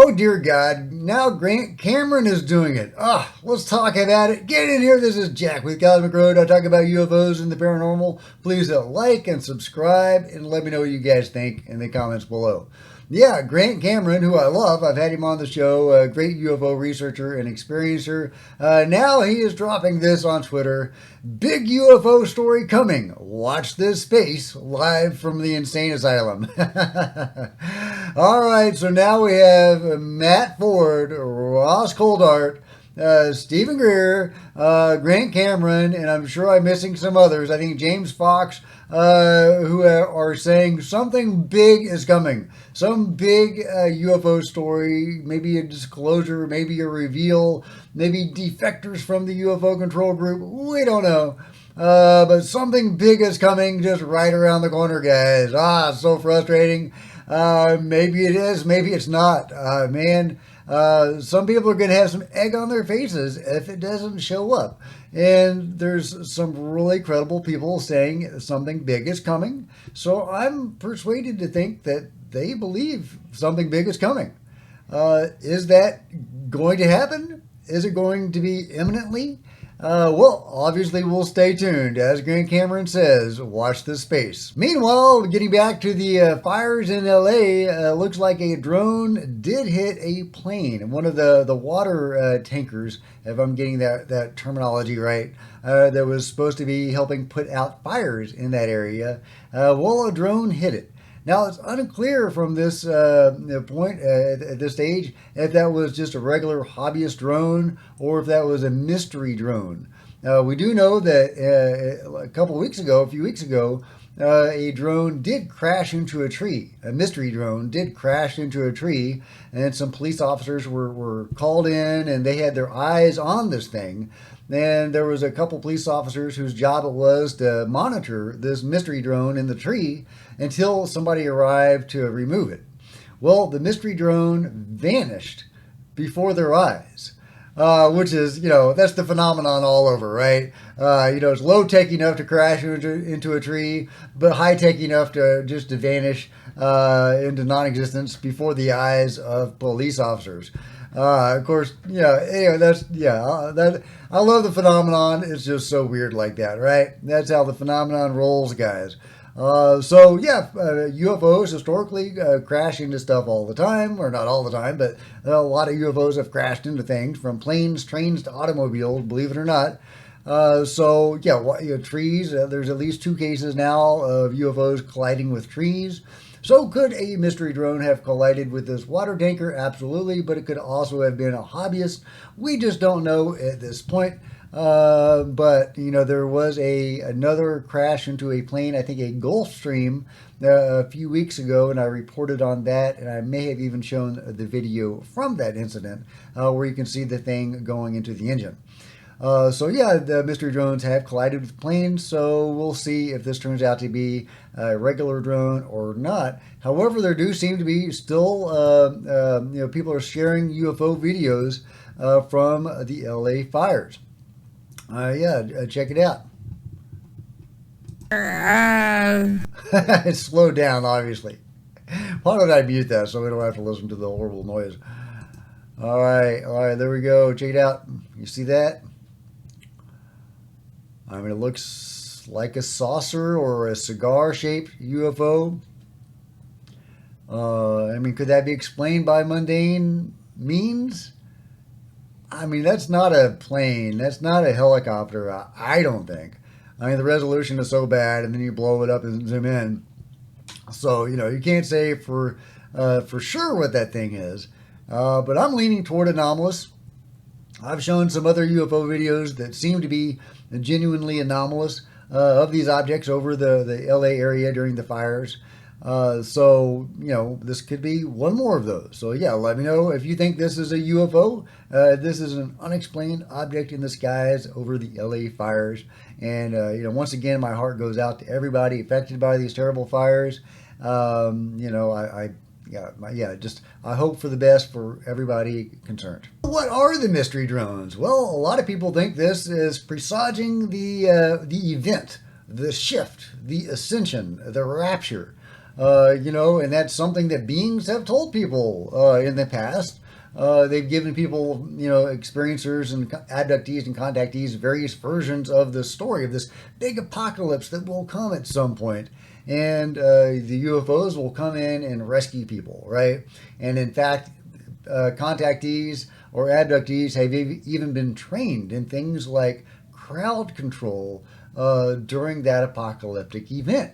Oh dear God, now Grant Cameron is doing it. Let's talk about it. Get in here. This is Jack with Cosmic Road. I talk about UFOs and the paranormal. Please like and subscribe and let me know what you guys think in the comments below. Yeah, Grant Cameron, who I love, I've had him on the show, a great UFO researcher and experiencer. Now he is dropping this on Twitter. Big UFO story coming. Watch this space live from the insane asylum. All right, so now we have Matt Ford, Ross Coldart, Stephen Greer, Grant Cameron, and I'm sure I'm missing some others. I think James Fox, who are saying something big is coming. Some big UFO story, maybe a disclosure, maybe a reveal, maybe defectors from the UFO control group. We don't know. But something big is coming just right around the corner, guys. So frustrating. Maybe it is, maybe it's not. Man, some people are going to have some egg on their faces if it doesn't show up. And there's some really credible people saying something big is coming. So I'm persuaded to think that they believe something big is coming. Is that going to happen? Is it going to be imminently? Well, obviously we'll stay tuned. As Grant Cameron says, watch this space. Meanwhile, getting back to the fires in LA, looks like a drone did hit a plane. One of the water tankers, if I'm getting that terminology right, that was supposed to be helping put out fires in that area. Well, a drone hit it. Now, it's unclear from this point at this stage if that was just a regular hobbyist drone or if that was a mystery drone. We do know that a few weeks ago, a drone did crash into a tree. A mystery drone did crash into a tree, and some police officers were called in, and they had their eyes on this thing. And there was a couple police officers whose job it was to monitor this mystery drone in the tree until somebody arrived to remove it. Well, the mystery drone vanished before their eyes, which is, that's the phenomenon all over, right? It's low-tech enough to crash into a tree, but high-tech enough to vanish into non-existence before the eyes of police officers. Of course, anyway, I love the phenomenon. It's just so weird like that, right? That's how the phenomenon rolls, guys. UFOs historically crash into stuff all the time, or not all the time, but a lot of UFOs have crashed into things from planes, trains to automobiles, believe it or not. Trees, there's at least 2 cases now of UFOs colliding with trees. So could a mystery drone have collided with this water tanker? Absolutely, but it could also have been a hobbyist. We just don't know at this point. But there was another crash into a plane, I think a Gulfstream, a few weeks ago, and I reported on that, and I may have even shown the video from that incident where you can see the thing going into the engine. The mystery drones have collided with planes, so we'll see if this turns out to be a regular drone or not. However, there do seem to be still, people are sharing UFO videos from the LA fires. Check it out. It's slowed down, obviously. Why don't I mute that so we don't have to listen to the horrible noise? All right, there we go. Check it out. You see that? I mean, it looks like a saucer or a cigar-shaped UFO. Could that be explained by mundane means? I mean, that's not a plane. That's not a helicopter, I don't think. I mean, the resolution is so bad, and then you blow it up and zoom in. So, you can't say for sure what that thing is. But I'm leaning toward anomalous. I've shown some other UFO videos that seem to be genuinely anomalous of these objects over the LA area during the fires. This could be one more of those. So let me know if you think this is a UFO. This is an unexplained object in the skies over the LA fires. And, once again, my heart goes out to everybody affected by these terrible fires. I hope for the best for everybody concerned. What are the mystery drones? Well, a lot of people think this is presaging the event, the shift, the ascension, the rapture. And that's something that beings have told people in the past. They've given people, experiencers and abductees and contactees various versions of the story of this big apocalypse that will come at some point. And the UFOs will come in and rescue people, right? And in fact, contactees or abductees have even been trained in things like crowd control during that apocalyptic event.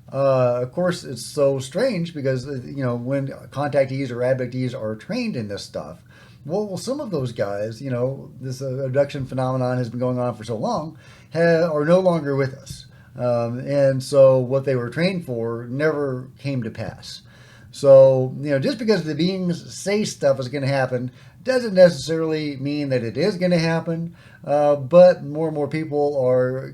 Of course, it's so strange because, when contactees or abductees are trained in this stuff, well, some of those guys, this abduction phenomenon has been going on for so long, are no longer with us. And so what they were trained for never came to pass. So, just because the beings say stuff is going to happen doesn't necessarily mean that it is going to happen. But more and more people are,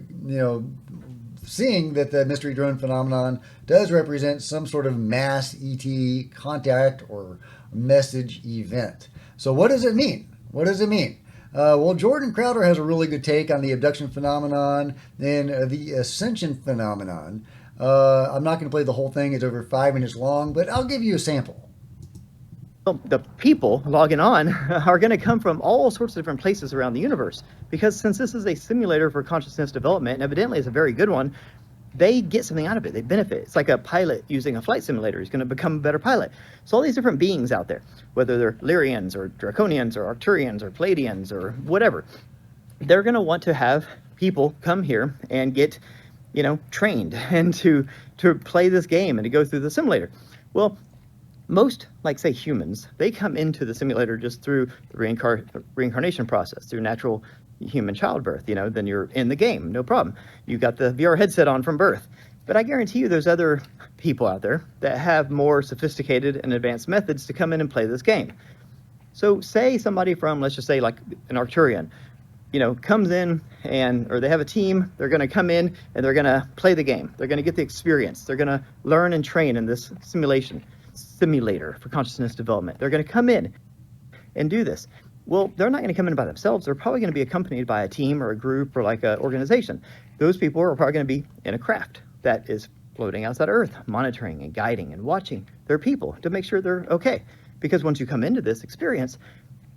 seeing that the mystery drone phenomenon does represent some sort of mass ET contact or message event. So what does it mean? What does it mean? Well, Jordan Crowder has a really good take on the abduction phenomenon and the ascension phenomenon. I'm not going to play the whole thing. It's over 5 minutes long, but I'll give you a sample. Well, the people logging on are going to come from all sorts of different places around the universe, because since this is a simulator for consciousness development, and evidently it's a very good one, they get something out of it. They benefit. It's like a pilot using a flight simulator. He's going to become a better pilot. So all these different beings out there, whether they're Lyrians or Draconians or Arcturians or Palladians or whatever, they're going to want to have people come here and get, trained and to play this game and to go through the simulator. Well, most, like say humans, they come into the simulator just through the reincarnation process, through natural human childbirth. Then you're in the game, no problem. You got the VR headset on from birth. But I guarantee you there's other people out there that have more sophisticated and advanced methods to come in and play this game. So say somebody from, let's just say like an Arcturian, comes in or they have a team, they're going to come in and they're going to play the game. They're going to get the experience. They're going to learn and train in this simulator for consciousness development. They're going to come in and do this. Well, they're not going to come in by themselves. They're probably going to be accompanied by a team or a group or like an organization. Those people are probably going to be in a craft that is floating outside Earth, monitoring and guiding and watching their people to make sure they're okay. Because once you come into this experience,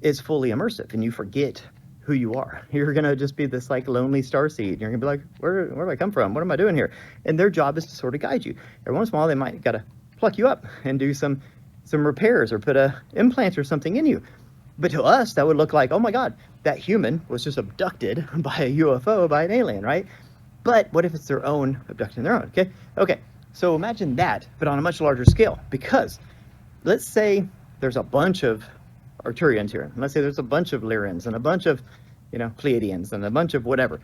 it's fully immersive and you forget who you are. You're going to just be this like lonely starseed. You're going to be like, where do I come from? What am I doing here? And their job is to sort of guide you. Every once in a while, they might got to pluck you up and do some repairs or put a implant or something in you. But to us, that would look like, oh my God, that human was just abducted by a UFO, by an alien, right? But what if it's their own abducting their own, okay? So imagine that, but on a much larger scale, because let's say there's a bunch of Arcturians here. Let's say there's a bunch of Lyrians and a bunch of, Pleiadians and a bunch of whatever.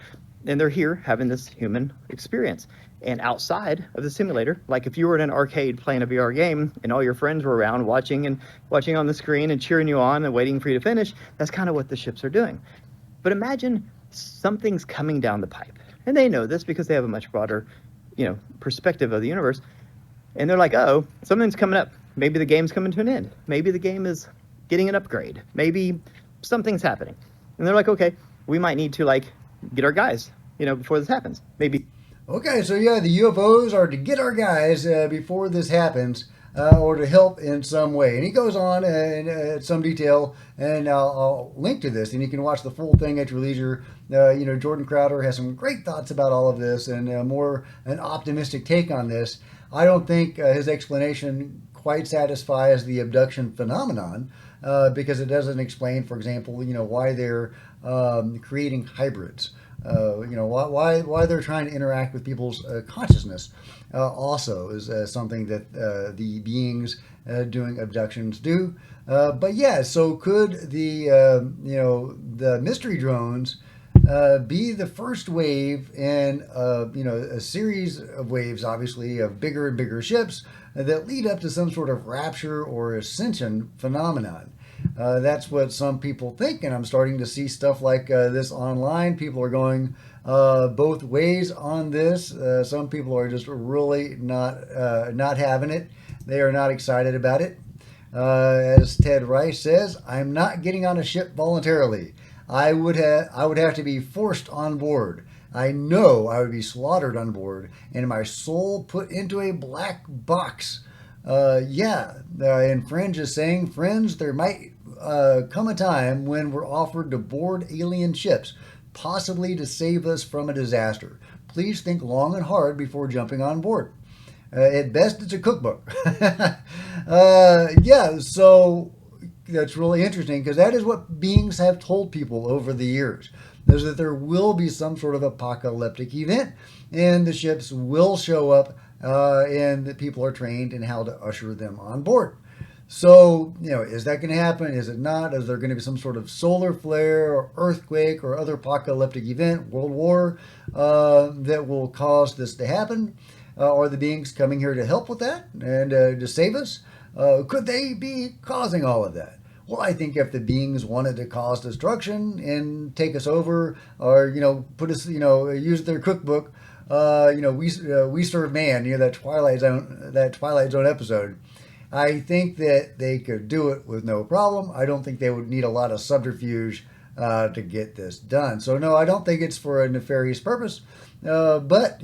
And they're here having this human experience. And outside of the simulator, like if you were in an arcade playing a VR game and all your friends were around watching on the screen and cheering you on and waiting for you to finish, that's kind of what the ships are doing. But imagine something's coming down the pipe. And they know this because they have a much broader, perspective of the universe. And they're like, oh, something's coming up. Maybe the game's coming to an end. Maybe the game is getting an upgrade. Maybe something's happening. And they're like, okay, we might need to get our guys, before this happens. Maybe. Okay, so yeah, the UFOs are to get our guys before this happens, or to help in some way. And he goes on in some detail, and I'll link to this, and you can watch the full thing at your leisure. Jordan Crowder has some great thoughts about all of this, and more an optimistic take on this. I don't think his explanation quite satisfies the abduction phenomenon, because it doesn't explain, for example, why they're creating hybrids. Why they're trying to interact with people's consciousness also is something that the beings doing abductions do. But yeah, so could the mystery drones be the first wave in a series of waves, obviously, of bigger and bigger ships that lead up to some sort of rapture or ascension phenomenon? That's what some people think, and I'm starting to see stuff like this online. People are going both ways on this. Some people are just really not having it. They are not excited about it. As Ted Rice says, I'm not getting on a ship voluntarily. I would have to be forced on board. I know I would be slaughtered on board and my soul put into a black box. And Fringe is saying, friends, there might come a time when we're offered to board alien ships, possibly to save us from a disaster. Please think long and hard before jumping on board. At best, it's a cookbook. So that's really interesting because that is what beings have told people over the years. Is that there will be some sort of apocalyptic event and the ships will show up and the people are trained in how to usher them on board. So, is that going to happen? Is it not? Is there going to be some sort of solar flare or earthquake or other apocalyptic event, world war, that will cause this to happen? Are the beings coming here to help with that and to save us? Could they be causing all of that? Well, I think if the beings wanted to cause destruction and take us over, or put us, use their cookbook, we serve man, that Twilight Zone episode. I think that they could do it with no problem. I don't think they would need a lot of subterfuge to get this done. So no, I don't think it's for a nefarious purpose. But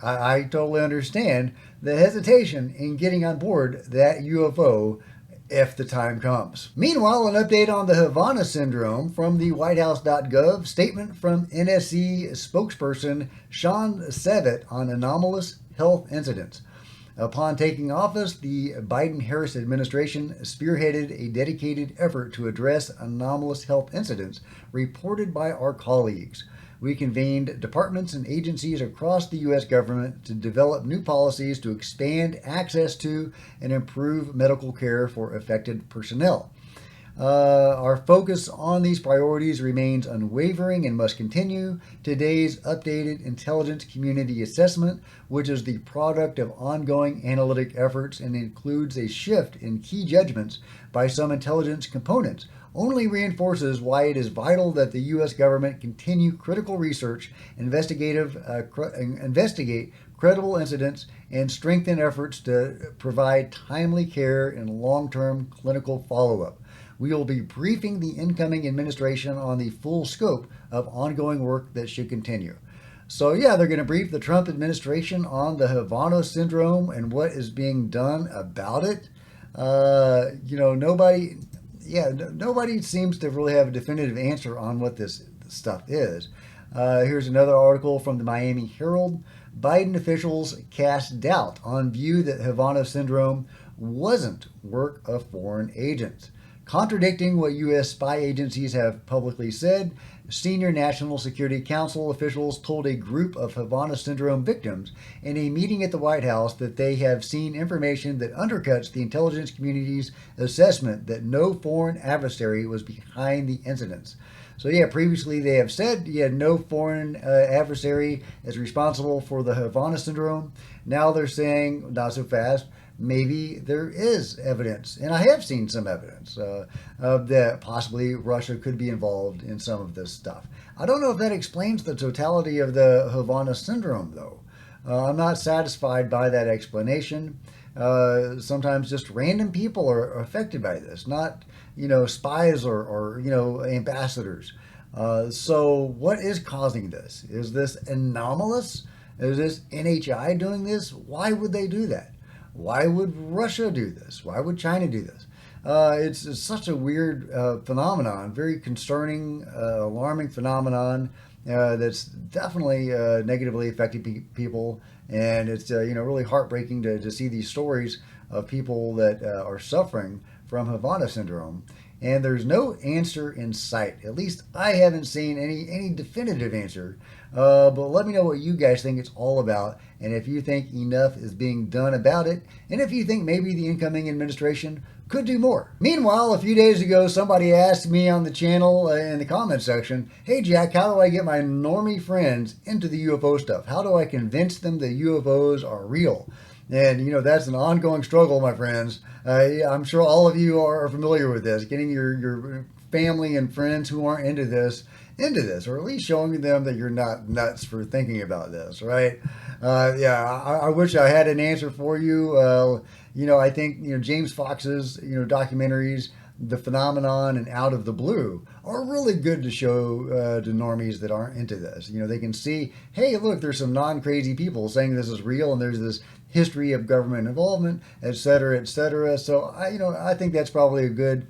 I totally understand the hesitation in getting on board that UFO if the time comes. Meanwhile, an update on the Havana syndrome from the WhiteHouse.gov, statement from NSC spokesperson Sean Savitt on anomalous health incidents. Upon taking office, the Biden-Harris administration spearheaded a dedicated effort to address anomalous health incidents reported by our colleagues. We convened departments and agencies across the U.S. government to develop new policies to expand access to and improve medical care for affected personnel. Our focus on these priorities remains unwavering and must continue. Today's updated intelligence community assessment, which is the product of ongoing analytic efforts and includes a shift in key judgments by some intelligence components, only reinforces why it is vital that the U.S. government continue critical research, investigate credible incidents, and strengthen efforts to provide timely care and long-term clinical follow-up. We will be briefing the incoming administration on the full scope of ongoing work that should continue. So yeah, they're going to brief the Trump administration on the Havana syndrome and what is being done about it. Nobody seems to really have a definitive answer on what this stuff is. Here's another article from the Miami Herald. Biden officials cast doubt on view that Havana syndrome wasn't work of foreign agents. Contradicting what U.S. spy agencies have publicly said, senior National Security Council officials told a group of Havana syndrome victims in a meeting at the White House that they have seen information that undercuts the intelligence community's assessment that no foreign adversary was behind the incidents. So yeah, previously they have said no foreign adversary is responsible for the Havana syndrome. Now they're saying, not so fast, maybe there is evidence, and I have seen some evidence that possibly Russia could be involved in some of this stuff. I don't know if that explains the totality of the Havana syndrome, though. I'm not satisfied by that explanation. Sometimes just random people are affected by this, not spies or ambassadors. So what is causing this? Is this anomalous? Is this NHI doing this? Why would they do that? Why would Russia do this? Why would China do this? It's such a weird phenomenon, very concerning, alarming phenomenon that's definitely negatively affecting people. And it's really heartbreaking to see these stories of people that are suffering from Havana syndrome. And there's no answer in sight. At least I haven't seen any definitive answer. But let me know what you guys think it's all about, and if you think enough is being done about it, and if you think maybe the incoming administration could do more. Meanwhile, a few days ago, somebody asked me on the channel in the comment section, "Hey Jack, how do I get my normie friends into the UFO stuff? How do I convince them that UFOs are real?" And that's an ongoing struggle, my friends. I'm sure all of you are familiar with this, getting your family and friends who aren't into this, or at least showing them that you're not nuts for thinking about this, right? I wish I had an answer for you. I think James Fox's documentaries the phenomenon and out of the blue are really good to show to normies that aren't into this. You know, they can see, hey, look, there's some non-crazy people saying this is real, and there's this history of government involvement, et cetera, et cetera. So I think that's probably a good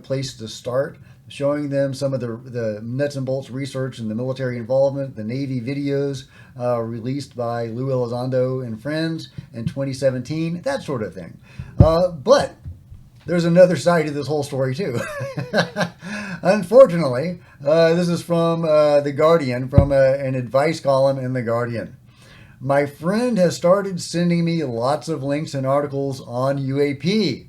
place to start, showing them some of the nuts and bolts research and the military involvement, the Navy videos released by Lou Elizondo and friends in 2017, that sort of thing. But there's another side to this whole story too. Unfortunately, this is from The Guardian, from an advice column in The Guardian. My friend has started sending me lots of links and articles on UAP.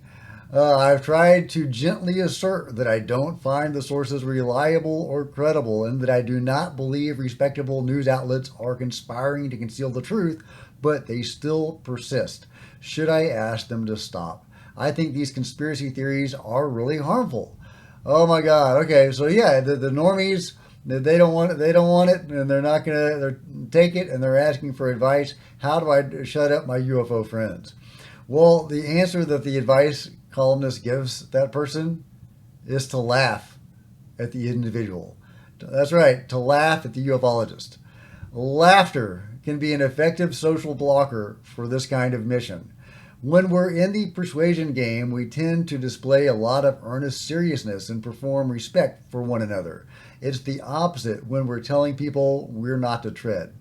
I've tried to gently assert that I don't find the sources reliable or credible, and that I do not believe respectable news outlets are conspiring to conceal the truth, but they still persist. Should I ask them to stop? I think these conspiracy theories are really harmful. Oh my God. Okay, so yeah, the normies, they don't want it, and they're not gonna take it, and they're asking for advice. How do I shut up my UFO friends? Well, the answer that the advice columnist gives that person is to laugh at the individual. That's right, to laugh at the ufologist. Laughter can be an effective social blocker for this kind of mission. When we're in the persuasion game, we tend to display a lot of earnest seriousness and perform respect for one another. It's the opposite when we're telling people we're not to tread.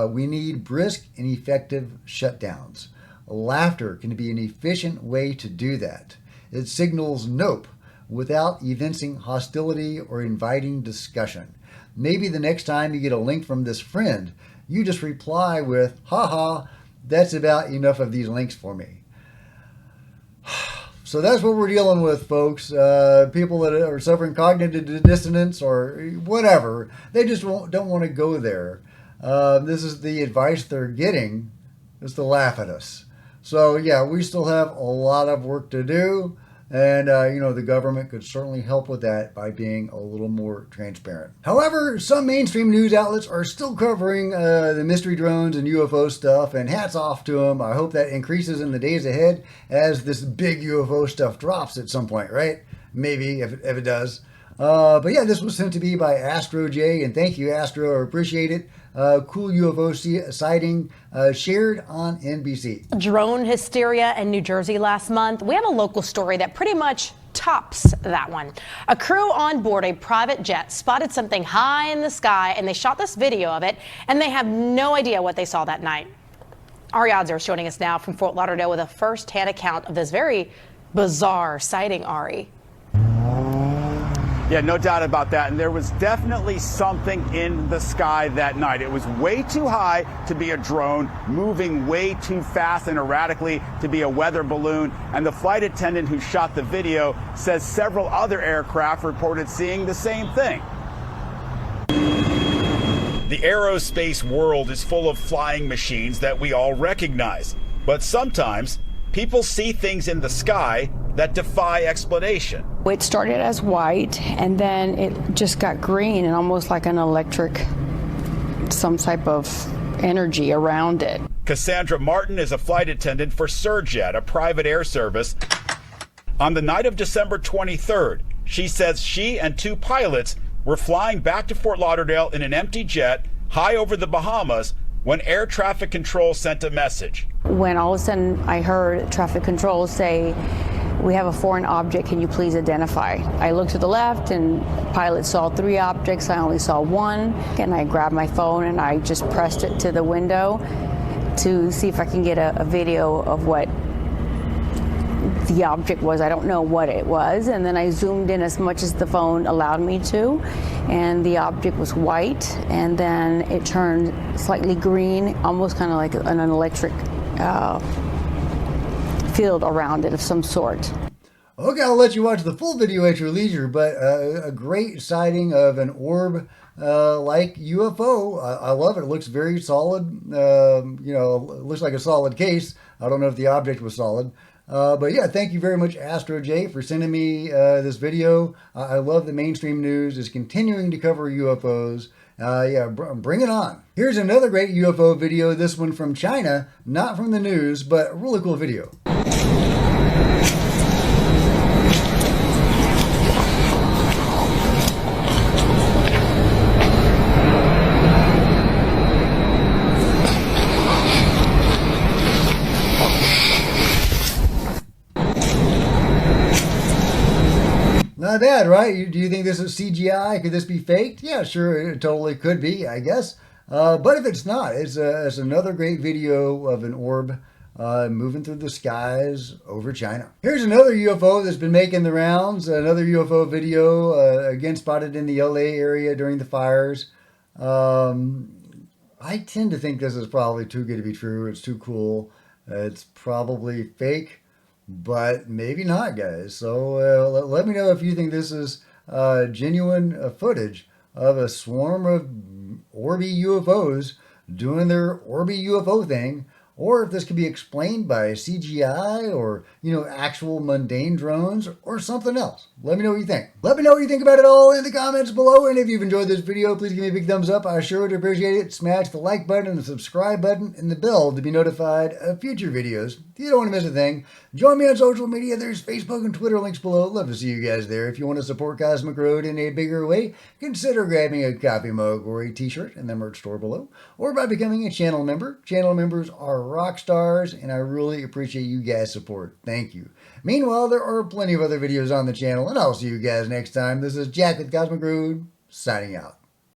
We need brisk and effective shutdowns. Laughter can be an efficient way to do that. It signals nope without evincing hostility or inviting discussion. Maybe the next time you get a link from this friend, you just reply with, haha, that's about enough of these links for me. So that's what we're dealing with, folks. People that are suffering cognitive dissonance or whatever, they just don't want to go there. This is the advice they're getting, is to laugh at us. So yeah, we still have a lot of work to do. And, the government could certainly help with that by being a little more transparent. However, some mainstream news outlets are still covering the mystery drones and UFO stuff, and hats off to them. I hope that increases in the days ahead as this big UFO stuff drops at some point, right? Maybe, if it does. But yeah, this was sent to me by Astro J, and thank you, Astro. I appreciate it. Cool UFO sighting shared on NBC. Drone hysteria in New Jersey last month. We have a local story that pretty much tops that one. A crew on board a private jet spotted something high in the sky, and they shot this video of it, and they have no idea what they saw that night. Ari Odds are joining us now from Fort Lauderdale with a first-hand account of this very bizarre sighting, Ari. Yeah, no doubt about that. And there was definitely something in the sky that night. It was way too high to be a drone, moving way too fast and erratically to be a weather balloon. And the flight attendant who shot the video says several other aircraft reported seeing the same thing. The aerospace world is full of flying machines that we all recognize. But sometimes people see things in the sky that defy explanation. It started as white, and then it just got green and almost like an electric, some type of energy around it. Cassandra Martin is a flight attendant for Surjet, a private air service. On the night of December 23rd, she says she and two pilots were flying back to Fort Lauderdale in an empty jet high over the Bahamas when air traffic control sent a message. When all of a sudden I heard traffic control say, "We have a foreign object, can you please identify?" I looked to the left and pilot saw 3 objects, I only saw 1. And I grabbed my phone and I just pressed it to the window to see if I can get a video of what the object was. I don't know what it was. And then I zoomed in as much as the phone allowed me to. And the object was white, and then it turned slightly green, almost kind of like an electric field around it of some sort. Okay, I'll let you watch the full video at your leisure, but a great sighting of an orb like UFO. I love it. It looks very solid. It looks like a solid case. I don't know if the object was solid. But yeah, thank you very much, Astro J, for sending me this video. I love the mainstream news is continuing to cover UFOs. Bring it on. Here's another great UFO video, this one from China, not from the news, but a really cool video. Not bad, right? Do you think this is CGI? Could this be faked? Yeah, sure, it totally could be, I guess. But if it's not, it's another great video of an orb moving through the skies over China. Here's another UFO that's been making the rounds. Another UFO video, again spotted in the LA area during the fires. I tend to think this is probably too good to be true. It's too cool. It's probably fake, but maybe not, guys. So let me know if you think this is genuine footage of a swarm of Orby UFOs doing their Orby UFO thing, or if this could be explained by CGI or, actual mundane drones or something else. Let me know what you think. Let me know what you think about it all in the comments below. And if you've enjoyed this video, please give me a big thumbs up. I sure would appreciate it. Smash the like button and the subscribe button and the bell to be notified of future videos. You don't want to miss a thing. Join me on social media. There's Facebook and Twitter links below. Love to see you guys there. If you want to support Cosmic Road in a bigger way, consider grabbing a coffee mug or a t-shirt in the merch store below, or by becoming a channel member. Channel members are rock stars, and I really appreciate you guys' support. Thank you. Meanwhile, there are plenty of other videos on the channel, and I'll see you guys next time. This is Jack with Cosmic Road, signing out.